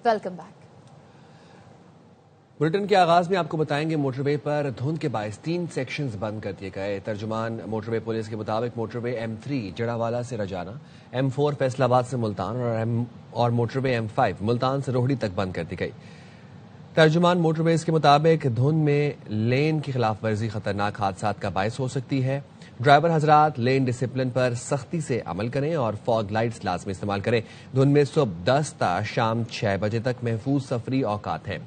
Welcome back. Bulletin کے آغاز میں آپ کو بتائیں گے موٹر وے پر دھند کے باعث 3 سیکشنز بند کر دیے گئے۔ ترجمان موٹر وے پولیس کے مطابق موٹر وے M3 جڑاوالا سے رجانا، M4 فیصل آباد سے ملتان اور موٹر وے M5 ملتان سے روہڑی تک بند کر دی گئی۔ ترجمان موٹر ویز کے مطابق دھند میں لین کی خلاف ورزی خطرناک حادثات کا باعث ہو سکتی ہے۔ ڈرائیور حضرات لین ڈسپلن پر سختی سے عمل کریں اور فاگ لائٹس لازمی استعمال کریں۔ دھند میں صبح 10 تا شام 6 بجے تک محفوظ سفری اوقات ہیں۔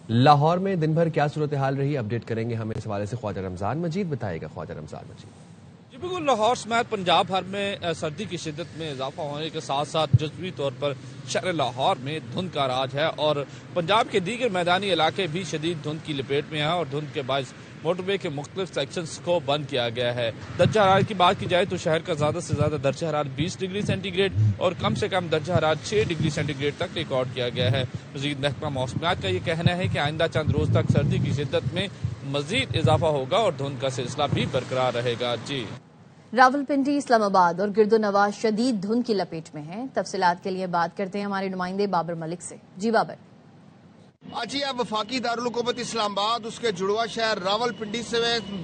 لاہور میں دن بھر کیا صورتحال رہی اپڈیٹ کریں گے ہمیں اس حوالے سے خواجہ رمضان مجید بتائے گا۔ خواجہ رمضان مجید جی بالکل، لاہور سمیت پنجاب بھر میں سردی کی شدت میں اضافہ ہونے کے ساتھ ساتھ جزوی طور پر شہر لاہور میں دھند کا راج ہے اور پنجاب کے دیگر میدانی علاقے بھی شدید دھند کی لپیٹ میں ہیں اور دھند کے باعث موٹر وے کے مختلف سیکشنز کو بند کیا گیا ہے۔ درجہ حرارت کی بات کی جائے تو شہر کا زیادہ سے زیادہ درجہ حرارت 20 ڈگری سینٹی گریڈ اور کم سے کم درجہ حرارت 6 ڈگری سینٹی گریڈ تک ریکارڈ کیا گیا ہے۔ مزید محکمہ موسمیات کا یہ کہنا ہے کہ آئندہ چند روز تک سردی کی شدت میں مزید اضافہ ہوگا اور دھند کا سلسلہ بھی برقرار رہے گا۔ جی، راولپنڈی، اسلام آباد اور گرد و نواح شدید دھند کی لپیٹ میں ہیں۔ تفصیلات کے لیے بات کرتے ہیں ہمارے نمائندے بابر ملک سے۔ جی بابر۔ جی، اب وفاقی دارالحکومت اسلام آباد اس کے جڑواں شہر راولپنڈی سے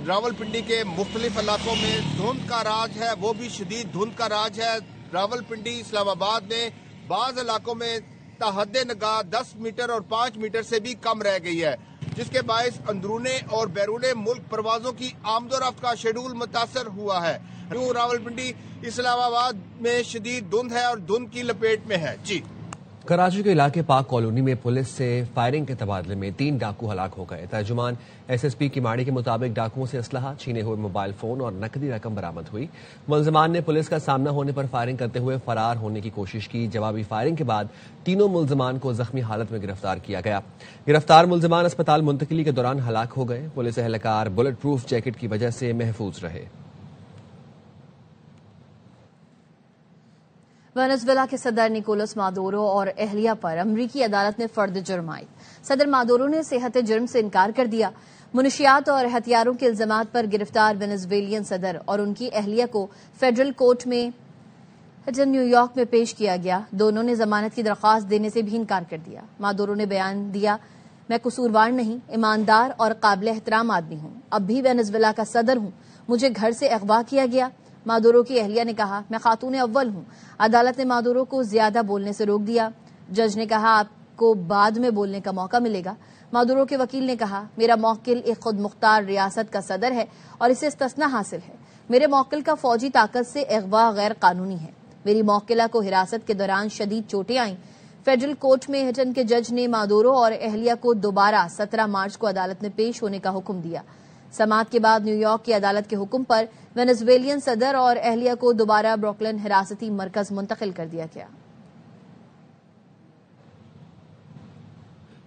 راولپنڈی کے مختلف علاقوں میں دھند کا راج ہے، وہ بھی شدید دھند کا راج ہے۔ راولپنڈی، اسلام آباد میں بعض علاقوں میں تحد نگاہ 10 میٹر اور 5 میٹر سے بھی کم رہ گئی ہے، جس کے باعث اندرون اور بیرون ملک پروازوں کی آمد و رفت کا شیڈول متاثر ہوا ہے۔ راولپنڈی، اسلام آباد میں شدید دھند ہے اور دھند کی لپیٹ میں ہے۔ جی، کراچی کے علاقے پاک کالونی میں پولیس سے فائرنگ کے تبادلے میں 3 ڈاکو ہلاک ہو گئے۔ ترجمان SSP کیماڑی کے مطابق ڈاکوؤں سے اسلحہ، چھینے ہوئے موبائل فون اور نقدی رقم برآمد ہوئی۔ ملزمان نے پولیس کا سامنا ہونے پر فائرنگ کرتے ہوئے فرار ہونے کی کوشش کی۔ جوابی فائرنگ کے بعد تینوں ملزمان کو زخمی حالت میں گرفتار کیا گیا۔ گرفتار ملزمان اسپتال منتقلی کے دوران ہلاک ہو گئے۔ پولیس اہلکار بلٹ پروف جیکٹ کی وجہ سے محفوظ رہے۔ وینزویلا کے صدر نکولس مادورو اور اہلیہ پر امریکی عدالت نے فرد جرم عائد۔ صدر مادورو نے صحت جرم سے انکار کر دیا۔ منشیات اور ہتھیاروں کے الزامات پر گرفتار وینزویلین صدر اور ان کی اہلیہ کو فیڈرل کورٹ میں نیو یارک میں پیش کیا گیا۔ دونوں نے ضمانت کی درخواست دینے سے بھی انکار کر دیا۔ مادورو نے بیان دیا، میں قصوروار نہیں، ایماندار اور قابل احترام آدمی ہوں، اب بھی وینزویلا کا صدر ہوں، مجھے گھر سے اغوا کیا گیا۔ مادورو کی اہلیہ نے کہا، میں خاتون اول ہوں۔ عدالت نے مادورو کو زیادہ بولنے سے روک دیا۔ جج نے کہا، آپ کو بعد میں بولنے کا موقع ملے گا۔ مادورو کے وکیل نے کہا، میرا موکل ایک خود مختار ریاست کا صدر ہے اور اسے استثناء حاصل ہے۔ میرے موکل کا فوجی طاقت سے اغوا غیر قانونی ہے۔ میری موکلہ کو حراست کے دوران شدید چوٹیں آئیں۔ فیڈرل کورٹ میں ہٹن کے جج نے مادورو اور اہلیہ کو دوبارہ 17 مارچ کو عدالت میں پیش ہونے کا حکم دیا۔ سماعت کے بعد نیو یارک کی عدالت کے حکم پر وینزویلین صدر اور اہلیہ کو دوبارہ بروکلن حراستی مرکز منتقل کر دیا گیا۔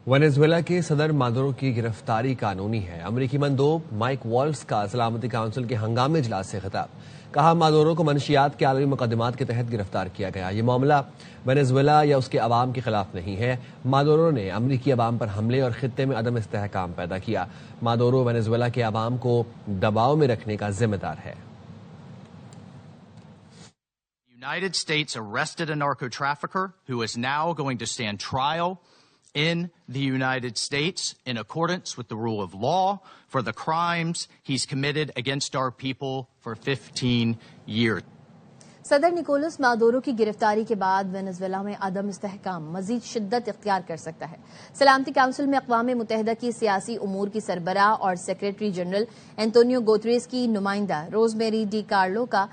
وینزویلا کے صدر مادورو کی گرفتاری قانونی ہے۔ امریکی مندوب مائک والٹز کا سلامتی کونسل کے ہنگامی اجلاس سے خطاب، کہا مادورو کو منشیات کے عالمی مقدمات کے تحت گرفتار کیا گیا۔ یہ معاملہ وینزویلا یا اس کے عوام کے خلاف نہیں ہے۔ مادورو نے امریکی عوام پر حملے اور خطے میں عدم استحکام پیدا کیا۔ مادورو وینزویلا کے عوام کو دباؤ میں رکھنے کا ذمہ دار ہے۔ United States arrested a narco trafficker who is now going to stand trial in the United States in accordance with the rule of law for the crimes he's committed against our people for 15 years. صدر Nicolas Maduro کی گرفتاری کے بعد Venezuela میں عدم استحکام مزید شدت اختیار کر سکتا ہے۔ سلامتی کونسل میں اقوام متحدہ کی سیاسی امور کی سربراہ اور سیکریٹری جنرل اینٹونیو گوتریز کی نمائندہ روز میری ڈی کارلو کا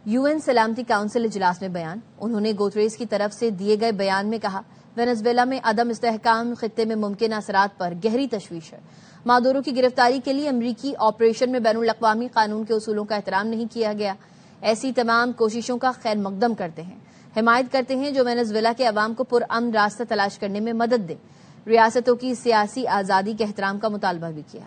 UN سلامتی کونسل اجلاس میں بیان۔ انہوں نے گوتریز کی طرف سے دیے گئے بیان میں کہا، وینزویلا میں عدم استحکام خطے میں ممکنہ اثرات پر گہری تشویش ہے۔ مادورو کی گرفتاری کے لیے امریکی آپریشن میں بین الاقوامی قانون کے اصولوں کا احترام نہیں کیا گیا۔ ایسی تمام کوششوں کا خیر مقدم کرتے ہیں، حمایت کرتے ہیں جو وینزویلا کے عوام کو پرامن راستہ تلاش کرنے میں مدد دے۔ ریاستوں کی سیاسی آزادی کے احترام کا مطالبہ بھی کیا۔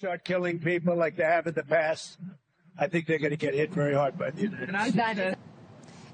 Start killing people like they have in the past. I think they're going to get hit very hard by the United States.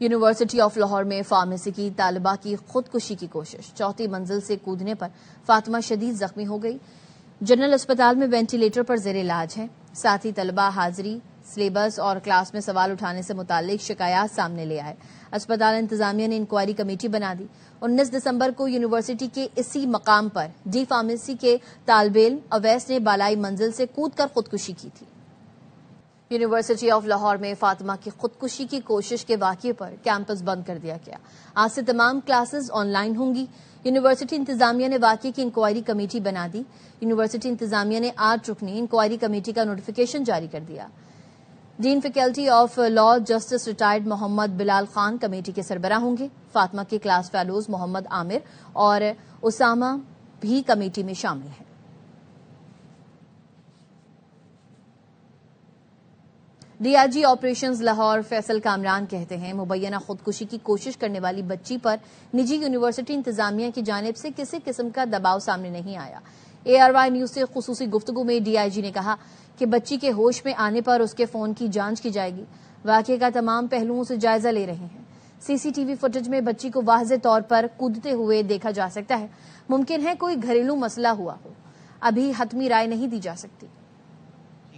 University of Lahore میں فارمیسی کی طالبہ کی خودکشی کی کوشش، 4 منزل سے کودنے پر فاطمہ شدید زخمی ہو گئی، جنرل اسپتال میں وینٹیلیٹر پر زیر علاج ہے۔ ساتھی طلبہ حاضری، سلیبس اور کلاس میں سوال اٹھانے سے متعلق شکایات سامنے لے آئے۔ اسپتال انتظامیہ نے انکوائری کمیٹی بنا دی۔ 19 دسمبر کو یونیورسٹی کے اسی مقام پر ڈی فارمیسی کے طالب علم اویس نے بالائی منزل سے کود کر خودکشی کی تھی۔ یونیورسٹی آف لاہور میں فاطمہ کی خودکشی کی کوشش کے واقعے پر کیمپس بند کر دیا گیا۔ آج سے تمام کلاسز آن لائن ہوں گی۔ یونیورسٹی انتظامیہ نے واقعے کی انکوائری کمیٹی بنا دی۔ یونیورسٹی انتظامیہ نے 8 رکنی انکوائری کمیٹی کا نوٹیفیکیشن جاری کر دیا۔ Dean faculty of law justice retired Muhammad Bilal Khan committee کے سربراہ ہوں گے۔ فاطمہ کے کلاس فیلوز محمد عامر اور اسامہ بھی کمیٹی میں شامل ہیں۔ D I G operations Lahore Faisal Kamran کہتے ہیں مبینہ خودکشی کی کوشش کرنے والی بچی پر نجی یونیورسٹی انتظامیہ کی جانب سے کسی قسم کا دباؤ سامنے نہیں آیا۔ ARY نیوز سے خصوصی گفتگو میں ڈی آئی جی نے کہا کہ بچی کے ہوش میں آنے پر اس کے فون کی جانچ کی جائے گی۔ واقعے کا تمام پہلوؤں سے جائزہ لے رہے ہیں۔ CCTV فوٹیج میں بچی کو واضح طور پر کودتے ہوئے دیکھا جا سکتا ہے۔ ممکن ہے کوئی گھریلو مسئلہ ہوا ہو، ابھی حتمی رائے نہیں دی جا سکتی۔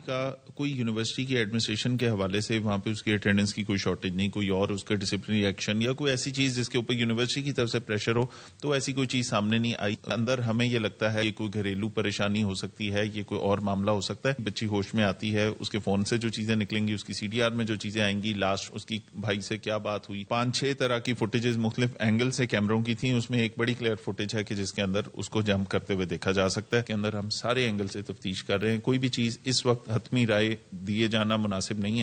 کا کوئی یونیورسٹی کی ایڈمنسٹریشن کے حوالے سے وہاں پہ اس کی اٹینڈنس کی کوئی شارٹیج نہیں، کوئی اور اس کا ڈسپلنری ایکشن یا کوئی ایسی چیز جس کے اوپر یونیورسٹی کی طرف سے پریشر ہو، تو ایسی کوئی چیز سامنے نہیں آئی۔ اندر ہمیں یہ لگتا ہے یہ کوئی گھریلو پریشانی ہو سکتی ہے، یہ کوئی اور معاملہ ہو سکتا ہے۔ بچی ہوش میں آتی ہے، اس کے فون سے جو چیزیں نکلیں گی، اس کی CDR میں جو چیزیں آئیں گی، لاسٹ اس کی بھائی سے کیا بات ہوئی، 5-6 طرح کی فوٹیجز مختلف اینگل سے کیمروں کی تھیں۔ اس میں ایک بڑی کلیئر فوٹیج ہے کہ جس کے اندر اس کو جمپ کرتے ہوئے دیکھا جا سکتا ہے۔ کے اندر ہم سارے اینگل سے تفتیش کر رہے ہیں، کوئی بھی چیز اس وقت حتمی رائے دیے جانا مناسب نہیں ہے۔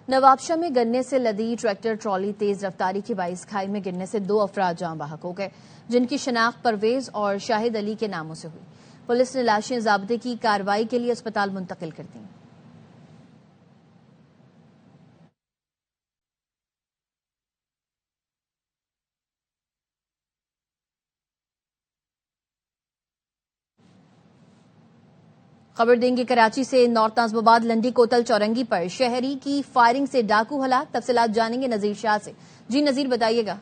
نوابشاہ میں گنے سے لدی ٹریکٹر ٹرالی تیز رفتاری کی باعث کھائی میں گرنے سے 2 افراد جاں بحق ہو گئے، جن کی شناخت پرویز اور شاہد علی کے ناموں سے ہوئی۔ پولیس نے لاشیں ضابطے کی کارروائی کے لیے اسپتال منتقل کر دیں۔ خبر دیں گے کراچی سے۔ نارتھ نازم آباد لنڈی کوتل چورنگی پر شہری کی فائرنگ سے ڈاکو ہلاک، تفصیلات جانیں گے نذیر شاہ سے۔ جی نذیر بتائیے گا۔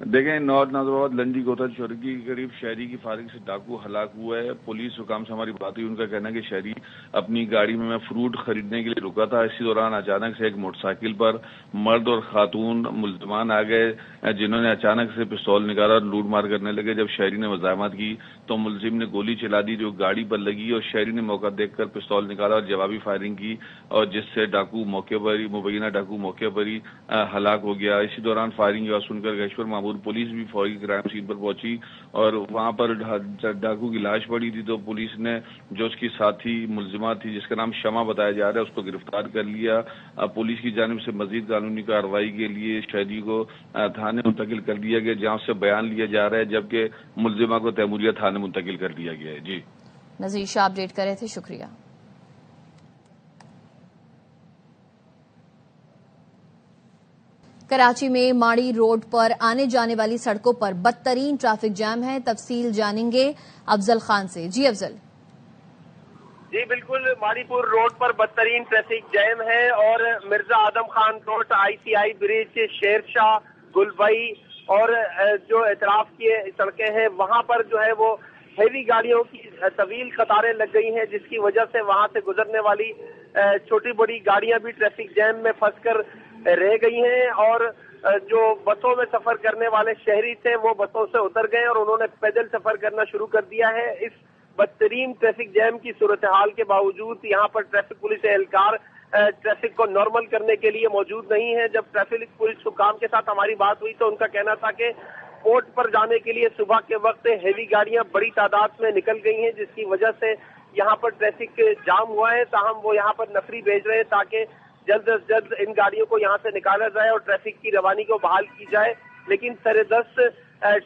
دیکھیں، نارتھ نازم آباد لنڈی کوتل چورنگی کے قریب شہری کی فائرنگ سے ڈاکو ہلاک ہوا ہے۔ پولیس حکام سے ہماری بات ہوئی، ان کا کہنا ہے کہ شہری اپنی گاڑی میں فروٹ خریدنے کے لیے رکا تھا۔ اسی دوران اچانک سے ایک موٹر سائیکل پر مرد اور خاتون ملزمان آ گئے، جنہوں نے اچانک سے پستول نکالا اور لوٹ مار کرنے لگے۔ جب شہری نے مزاحمت کی تو ملزم نے گولی چلا دی جو گاڑی پر لگی، اور شہری نے موقع دیکھ کر پستول نکالا اور جوابی فائرنگ کی، اور جس سے ڈاکو موقع پر ہی مبینہ ڈاکو موقع پر ہی ہلاک ہو گیا۔ اسی دوران فائرنگ کی آواز سن کر گیشور معمور پولیس بھی فوری کرائم سین پر پہنچی، اور وہاں پر ڈاکو کی لاش پڑی تھی، تو پولیس نے جو اس کی ساتھی ملزمہ تھی جس کا نام شمع بتایا جا رہا ہے، اس کو گرفتار کر لیا۔ پولیس کی جانب سے مزید قانونی کارروائی کے لیے شہری کو تھانے منتقل کر دیا گیا، جہاں سے بیان لیا جا رہا ہے، جبکہ ملزمہ کو تیموریہ تھانے منتقل کر دیا گیا ہے۔ جی نذیر شاہ اپڈیٹ کر رہے تھے، شکریہ۔ کراچی میں ماڑی روڈ پر آنے جانے والی سڑکوں پر بدترین ٹریفک جام ہے، تفصیل جانیں گے افضل خان سے۔ جی افضل۔ جی بالکل، ماڑی پور روڈ پر بدترین ٹریفک جام ہے، اور مرزا اعظم خان روڈ، ICI برج، شیر شاہ، گلبئی اور جو اطراف کی سڑکیں ہیں وہاں پر جو ہے وہ ہیوی گاڑیوں کی طویل قطاریں لگ گئی ہیں، جس کی وجہ سے وہاں سے گزرنے والی چھوٹی بڑی گاڑیاں بھی ٹریفک جام میں پھنس کر رہ گئی ہیں، اور جو بسوں میں سفر کرنے والے شہری تھے وہ بسوں سے اتر گئے اور انہوں نے پیدل سفر کرنا شروع کر دیا ہے۔ اس بدترین ٹریفک جام کی صورتحال کے باوجود یہاں پر ٹریفک پولیس اہلکار ٹریفک کو نارمل کرنے کے لیے موجود نہیں ہے۔ جب ٹریفک پولیس حکام کے ساتھ ہماری بات ہوئی تو ان کا کہنا تھا کہ پورٹ پر جانے کے لیے صبح کے وقت ہیوی گاڑیاں بڑی تعداد میں نکل گئی ہیں، جس کی وجہ سے یہاں پر ٹریفک جام ہوا ہے، تاہم وہ یہاں پر نفری بھیج رہے ہیں تاکہ جلد از جلد ان گاڑیوں کو یہاں سے نکالا جائے اور ٹریفک کی روانی کو بحال کی جائے۔ لیکن سردست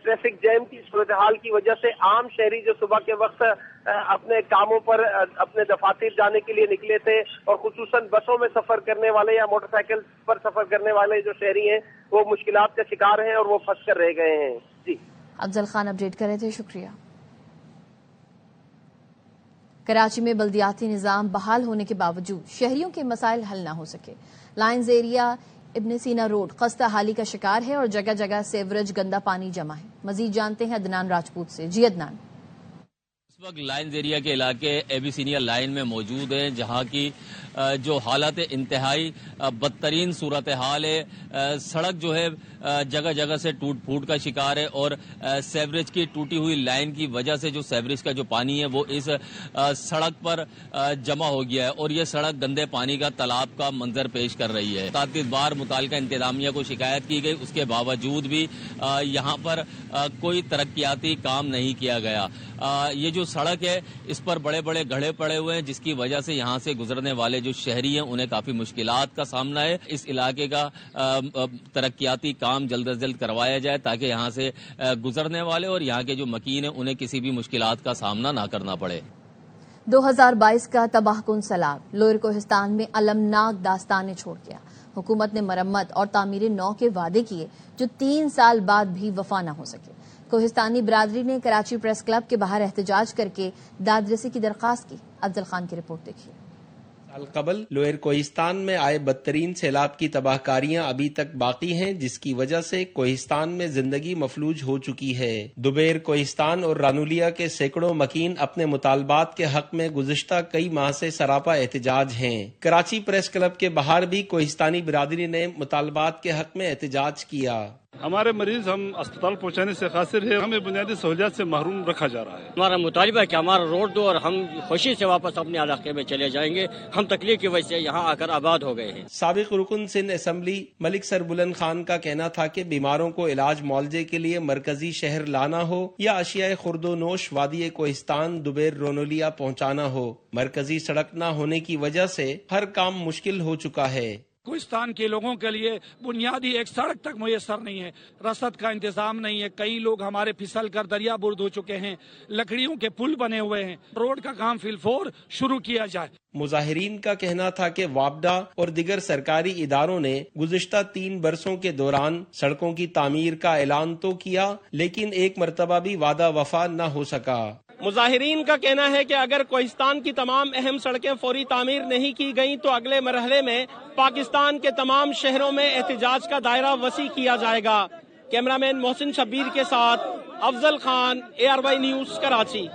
ٹریفک جام کی صورتحال کی وجہ سے عام شہری جو صبح کے وقت اپنے کاموں پر اپنے دفاتر جانے کے لیے نکلے تھے، اور خصوصاً بسوں میں سفر کرنے والے یا موٹر سائیکل پر سفر کرنے والے جو شہری ہیں وہ مشکلات کا شکار ہیں اور وہ پھنس کر رہ گئے ہیں۔ جی افضل خان اپڈیٹ کر رہے تھے، شکریہ۔ کراچی میں بلدیاتی نظام بحال ہونے کے باوجود شہریوں کے مسائل حل نہ ہو سکے۔ لائنز ایریا ابن سینا روڈ خستہ حالی کا شکار ہے اور جگہ جگہ سیوریج گندا پانی جمع ہے. مزید جانتے ہیں عدنان راجپوت سے. جی عدنان. اس وقت لائنز ایریا کے علاقے ایبیسینیا لائن میں موجود ہیں جہاں کی جو حالت انتہائی بدترین صورتحال ہے. سڑک جو ہے جگہ جگہ سے ٹوٹ پھوٹ کا شکار ہے اور سیوریج کی ٹوٹی ہوئی لائن کی وجہ سے جو سیوریج کا جو پانی ہے وہ اس سڑک پر جمع ہو گیا ہے اور یہ سڑک گندے پانی کا تالاب کا منظر پیش کر رہی ہے. 37 بار متعلقہ انتظامیہ کو شکایت کی گئی, اس کے باوجود بھی یہاں پر کوئی ترقیاتی کام نہیں کیا گیا. یہ جو سڑک ہے اس پر بڑے بڑے گڑھے پڑے ہوئے ہیں جس کی وجہ سے یہاں سے گزرنے والے جو شہری ہیں انہیں کافی مشکلات کا سامنا ہے. اس علاقے کا ترقیاتی کام جلد از جلد کروایا جائے تاکہ یہاں سے گزرنے والے اور یہاں کے جو مکین ہیں انہیں کسی بھی مشکلات کا سامنا نہ کرنا پڑے. 2022 کا تباہ کن سیلاب لوئر کوہستان میں المناک داستانیں چھوڑ گیا. حکومت نے مرمت اور تعمیر نو کے وعدے کیے جو 3 سال بعد بھی وفا نہ ہو سکے. کوہستانی برادری نے کراچی پریس کلب کے باہر احتجاج کر کے دادرسی کی درخواست کی. افضل خان کی رپورٹ دیکھیے. سال قبل لوئر کوہستان میں آئے بدترین سیلاب کی تباہ کاریاں ابھی تک باقی ہیں جس کی وجہ سے کوہستان میں زندگی مفلوج ہو چکی ہے. دوبیر کوہستان اور رانولیا کے سینکڑوں مکین اپنے مطالبات کے حق میں گزشتہ کئی ماہ سے سراپا احتجاج ہیں. کراچی پریس کلب کے باہر بھی کوہستانی برادری نے مطالبات کے حق میں احتجاج کیا. ہمارے مریض ہم اسپتال پہنچانے سے قاصر ہے, ہمیں بنیادی سہولیات سے محروم رکھا جا رہا ہے. ہمارا مطالبہ ہے کہ ہمارا روڈ دو اور ہم خوشی سے واپس اپنے علاقے میں چلے جائیں گے. ہم تکلیف کی وجہ سے یہاں آ کر آباد ہو گئے ہیں. سابق رکن سندھ اسمبلی ملک سر بلند خان کا کہنا تھا کہ بیماروں کو علاج معالجے کے لیے مرکزی شہر لانا ہو یا اشیاء خرد و نوش وادی کوہستان دوبیر رونولیا پہنچانا ہو, مرکزی سڑک نہ ہونے کی وجہ سے ہر کام مشکل ہو چکا ہے. کوہستان کے لوگوں کے لیے بنیادی ایک سڑک تک میسر نہیں ہے, رسد کا انتظام نہیں ہے. کئی لوگ ہمارے پھسل کر دریا برد ہو چکے ہیں, لکڑیوں کے پل بنے ہوئے ہیں. روڈ کا کام فی الفور شروع کیا جائے. مظاہرین کا کہنا تھا کہ وابڈا اور دیگر سرکاری اداروں نے گزشتہ 3 برسوں کے دوران سڑکوں کی تعمیر کا اعلان تو کیا لیکن ایک مرتبہ بھی وعدہ وفا نہ ہو سکا. مظاہرین کا کہنا ہے کہ اگر کوہستان کی تمام اہم سڑکیں فوری تعمیر نہیں کی گئیں تو اگلے مرحلے میں پاکستان کے تمام شہروں میں احتجاج کا دائرہ وسیع کیا جائے گا. کیمرامین محسن شبیر کے ساتھ افضل خان, ARY نیوز, کراچی.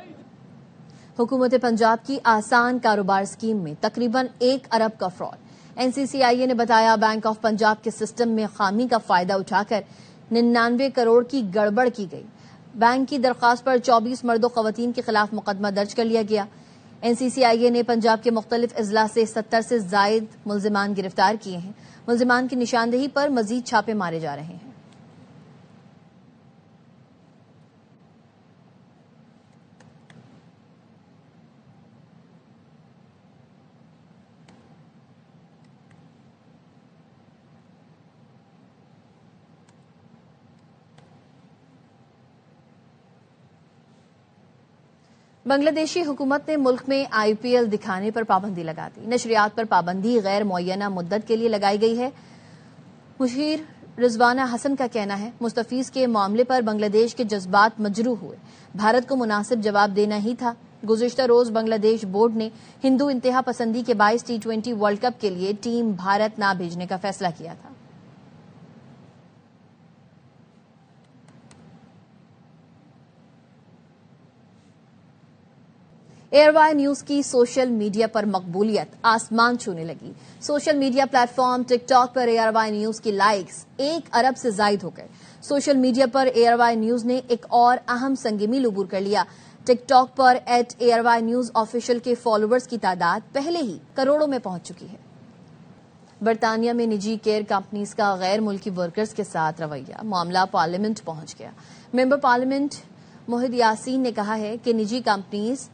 حکومت پنجاب کی آسان کاروبار اسکیم میں تقریباً 1 ارب کا فراڈ. NCCIA نے بتایا بینک آف پنجاب کے سسٹم میں خامی کا فائدہ اٹھا کر 99 کروڑ کی گڑبڑ کی گئی. بینک کی درخواست پر 24 مرد و خواتین کے خلاف مقدمہ درج کر لیا گیا. NCCIA نے پنجاب کے مختلف اضلاع سے 70 سے زائد ملزمان گرفتار کیے ہیں. ملزمان کی نشاندہی پر مزید چھاپے مارے جا رہے ہیں. بنگلہ دیشی حکومت نے ملک میں IPL دکھانے پر پابندی لگا دی. نشریات پر پابندی غیر معینہ مدت کے لیے لگائی گئی ہے. مشیر رضوانہ حسن کا کہنا ہے مستفیض کے معاملے پر بنگلہ دیش کے جذبات مجروح ہوئے. بھارت کو مناسب جواب دینا ہی تھا. گزشتہ روز بنگلہ دیش بورڈ نے ہندو انتہا پسندی کے باعث T20 ورلڈ کپ کے لیے ٹیم بھارت نہ بھیجنے کا فیصلہ کیا تھا. ARY نیوز کی سوشل میڈیا پر مقبولیت آسمان چھونے لگی. سوشل میڈیا پلیٹ فارم ٹک ٹاک پر ARY نیوز کی لائکس 1 ارب سے زائد ہو گئے. سوشل میڈیا پر ARY نیوز نے ایک اور اہم سنگ میل عبور کر لیا. ٹک ٹاک پر @ARY نیوز آفیشیل کے فالوورز کی تعداد پہلے ہی کروڑوں میں پہنچ چکی ہے. برطانیہ میں نجی کیئر کمپنیز کا غیر ملکی ورکرز کے ساتھ رویہ. معاملہ پارلیمنٹ پہنچ گیا. ممبر پارلیمنٹ موحد یاسین نے کہا ہے کہ نجی کمپنیز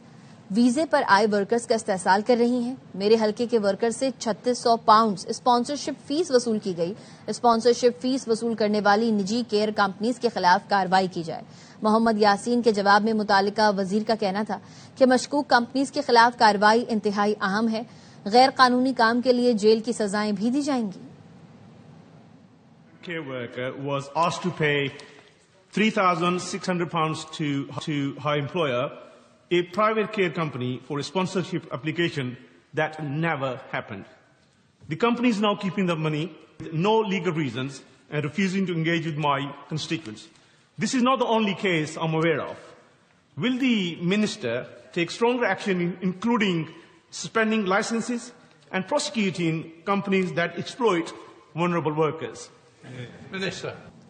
ویزے پر آئے ورکرز کا استحصال کر رہی ہیں. میرے حلقے کے ورکر سے 3600 پاؤنڈز اسپانسرشپ فیس وصول کی گئی. اسپانسرشپ فیس وصول کرنے والی نجی کیئر کمپنیز کے خلاف کارروائی کی جائے. محمد یاسین کے جواب میں متعلقہ وزیر کا کہنا تھا کہ مشکوک کمپنیز کے خلاف کارروائی انتہائی اہم ہے. غیر قانونی کام کے لیے جیل کی سزائیں بھی دی جائیں گی. Care worker was asked to pay £3,600 to her employer, a private care company, for a sponsorship application that never happened. The company is now keeping the money no legal reasons and refusing to engage with my constituents. This is not the only case I'm aware of. Will the minister take stronger action, including suspending licenses and prosecuting companies that exploit vulnerable workers? Minister.